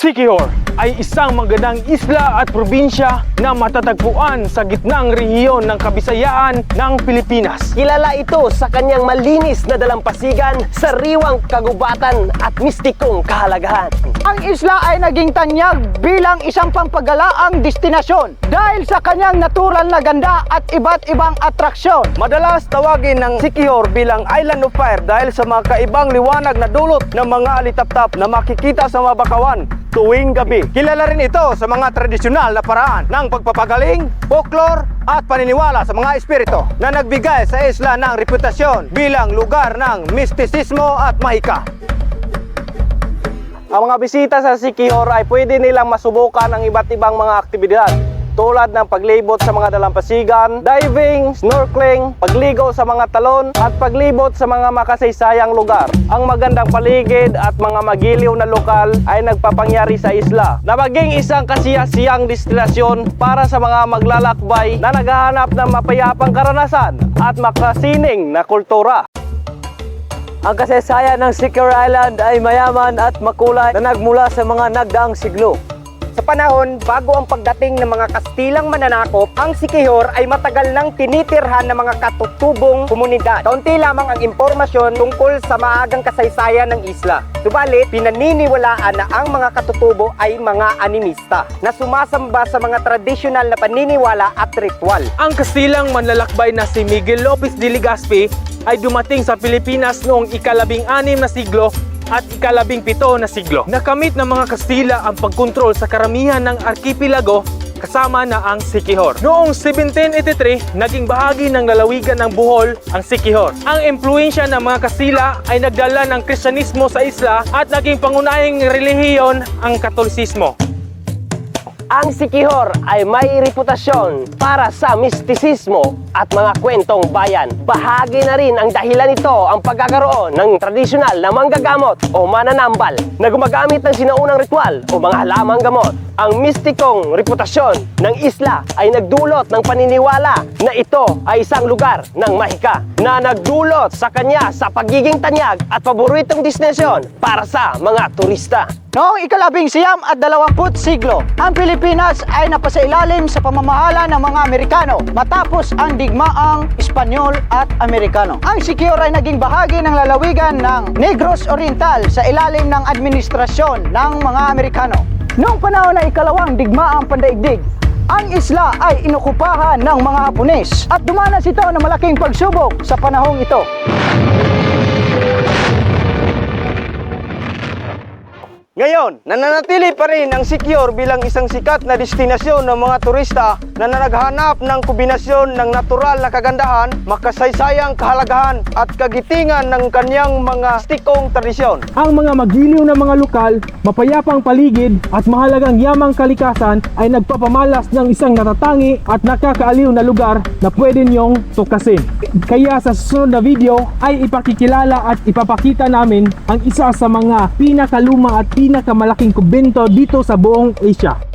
Siquijor ay isang magandang isla at probinsya na matatagpuan sa gitnang rehiyon ng Kabisayaan ng Pilipinas. Kilala ito sa kanyang malinis na dalampasigan, sariwang kagubatan at mistikong kahalagahan. Ang isla ay naging tanyag bilang isang pampagalaang destinasyon dahil sa kanyang natural na ganda at iba't ibang atraksyon. Madalas tawagin ng Siquijor bilang Island of Fire dahil sa mga kaibang liwanag na dulot ng mga alitap-tap na makikita sa mga bakawan tuwing gabi. Kilala rin ito sa mga tradisyonal na paraan ng pagpapagaling, folklore at paniniwala sa mga espiritu na nagbigay sa isla ng reputasyon bilang lugar ng mistisismo at mahika. Ang mga bisita sa Siquijor ay pwede nilang masubukan ang iba't ibang mga aktibidad tulad ng paglibot sa mga dalampasigan, diving, snorkeling, pagligo sa mga talon at paglibot sa mga makasaysayang lugar. Ang magandang paligid at mga magiliw na lokal ay nagpapangyari sa isla na maging isang kasiyasiyang destinasyon para sa mga maglalakbay na naghahanap ng mapayapang karanasan at makasining na kultura. Ang kasaysayan ng Siquijor Island ay mayaman at makulay na nagmula sa mga nagdaang siglo. Sa panahon bago ang pagdating ng mga Kastilang mananakop, ang Siquijor ay matagal nang tinitirhan ng mga katutubong komunidad. Kaunti lamang ang impormasyon tungkol sa maagang kasaysayan ng isla. Subalit, pinaniniwalaan na ang mga katutubo ay mga animista na sumasamba sa mga tradisyonal na paniniwala at ritual. Ang Kastilang manlalakbay na si Miguel Lopez de Legazpi ay dumating sa Pilipinas noong ika-16 na siglo at ika-17 na siglo. Nakamit ng mga Kastila ang pagkontrol sa karamihan ng arkipelago kasama na ang Siquijor. Noong 1783, naging bahagi ng lalawigan ng Bohol ang Siquijor. Ang impluensya ng mga Kastila ay nagdala ng Kristyanismo sa isla at naging pangunahing relihiyon ang Katolisismo. Ang Siquijor ay may reputasyon para sa mistisismo at mga kwentong bayan. Bahagi na rin ang dahilan nito ang pagkakaroon ng tradisyonal na manggagamot o mananambal na gumagamit ng sinaunang ritual o mga halamang gamot. Ang mistikong reputasyon ng isla ay nagdulot ng paniniwala na ito ay isang lugar ng mahika na nagdulot sa kanya sa pagiging tanyag at paboritong destinasyon para sa mga turista. Noong ika-19 at 20 siglo, ang Pilipinas ay napasailalim sa pamamahala ng mga Amerikano matapos ang digmaang Espanyol at Amerikano. Ang Siquijor ay naging bahagi ng lalawigan ng Negros Oriental sa ilalim ng administrasyon ng mga Amerikano. Noong panahon ng ikalawang digmaang pandaigdig, ang isla ay inokupahan ng mga Hapones at dumanas ito ng malaking pagsubok sa panahong ito. Ngayon, nananatili pa rin ang Siquijor bilang isang sikat na destinasyon ng mga turista na naghahanap ng kombinasyon ng natural na kagandahan, makasaysayang kahalagahan at kagitingan ng kanyang mga mistikong tradisyon. Ang mga magiliw na mga lokal, mapayapang paligid at mahalagang yamang kalikasan ay nagpapamalas ng isang natatangi at nakakaaliw na lugar na pwede niyong tukasin. Kaya sa susunod na video ay ipakikilala at ipapakita namin ang isa sa mga pinakaluma at pinakamalaking kumbento dito sa buong Asia.